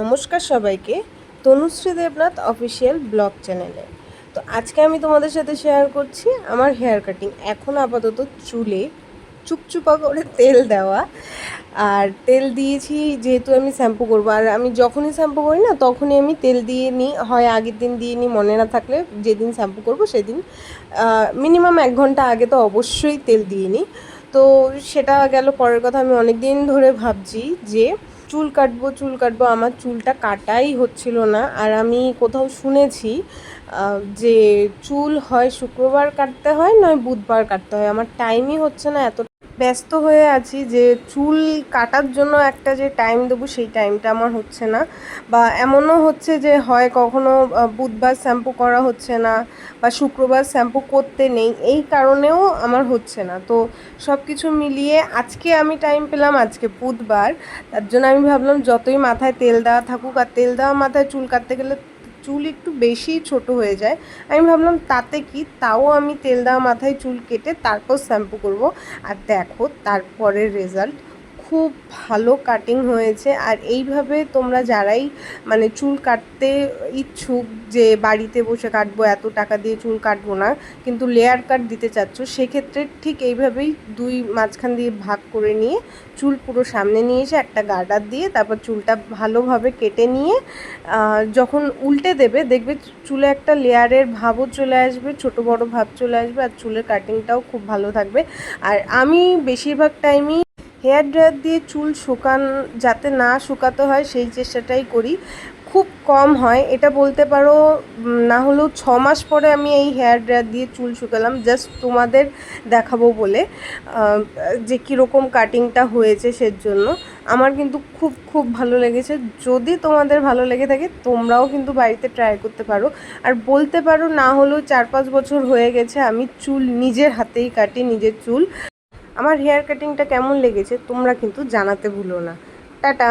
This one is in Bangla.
নমস্কার সবাইকে, তনুশ্রী দেবনাথ অফিসিয়াল ব্লগ চ্যানেলে। তো আজকে আমি তোমাদের সাথে শেয়ার করছি আমার হেয়ার কাটিং। এখন আপাতত চুলে চুপচুপা করে তেল দেওয়া, আর তেল দিয়েছি যেহেতু আমি শ্যাম্পু করবো। আর আমি যখনই শ্যাম্পু করি না তখনই আমি তেল দিয়ে নিই, হয় আগের দিন দিয়ে নিই, মনে না থাকলে যেদিন শ্যাম্পু করবো সেদিন মিনিমাম 1 ঘন্টা আগে তো অবশ্যই তেল দিয়ে নিই। তো সেটা গেল পরের কথা। আমি অনেক দিন ধরে ভাবছি যে চুল কাটবো, আমার চুলটা কাটাই হচ্ছিল না। আর আমি কোথাও শুনেছি যে চুল হয় শুক্রবার কাটতে হয়, নয় বুধবার কাটতে হয়। আমার টাইমই হচ্ছে না, এত ব্যস্ত হয়ে আছি যে চুল কাটার জন্য একটা যে টাইম দেবো সেই টাইমটা আমার হচ্ছে না। বা এমনও হচ্ছে যে হয় কখনো বুধবার শ্যাম্পু করা হচ্ছে না, বা শুক্রবার শ্যাম্পু করতে নেই, এই কারণেও আমার হচ্ছে না। তো সব কিছু মিলিয়ে আজকে আমি টাইম পেলাম, আজকে বুধবার। তার জন্য আমি ভাবলাম যতই মাথায় তেল দেওয়া থাকুক, আর তেল দেওয়া মাথায় চুল কাটতে গেলে চুল একটু বেশি ছোট হয়ে যায়। আমি ভাবলাম তাতে কি, তাও আমি তেল দেওয়া মাথায় চুল কেটে তারপর শ্যাম্পু করব। আর দেখো তারপরের রেজাল্ট খুব ভালো কাটিং হয়েছে। আর এইভাবে তোমরা যারাই মানে চুল কাটতে ইচ্ছুক, যে বাড়িতে বসে কাটবো, এত টাকা দিয়ে চুল কাটবো না, কিন্তু লেয়ার কাট দিতে চাচ্ছ, সেক্ষেত্রে ঠিক এইভাবেই মাঝখান দিয়ে ভাগ করে নিয়ে চুল পুরো সামনে নিয়ে এসে একটা গার্ডার দিয়ে তারপর চুলটা ভালোভাবে কেটে নিয়ে যখন উল্টে দেবে দেখবে চুলে একটা লেয়ারের ভাবও চলে আসবে, ছোট বড় ভাব চলে আসবে, আর চুলের কাটিংটাও খুব ভালো থাকবে। আর আমি বেশিরভাগ টাইমই হেয়ার ড্রায়ার দিয়ে চুল যাতে না শুকাতে হয় সেই চেষ্টাটাই করি। খুব কম হয় এটা বলতে পারো, না হলেও 6 মাস পরে আমি এই হেয়ার ড্রায়ার দিয়ে চুল শুকালাম, জাস্ট তোমাদের দেখাবো বলে যে কীরকম কাটিংটা হয়েছে। সেজন্য আমার কিন্তু খুব খুব ভালো লেগেছে। যদি তোমাদের ভালো লেগে থাকে তোমরাও কিন্তু বাড়িতে ট্রাই করতে পারো। আর বলতে পারো না হলেও 4-5 বছর হয়ে গেছে আমি চুল নিজের হাতেই কাটি, নিজের চুল। আমার হেয়ার কাটিংটা কেমন লেগেছে তোমরা কিন্তু জানাতে ভুলো না। টাটা।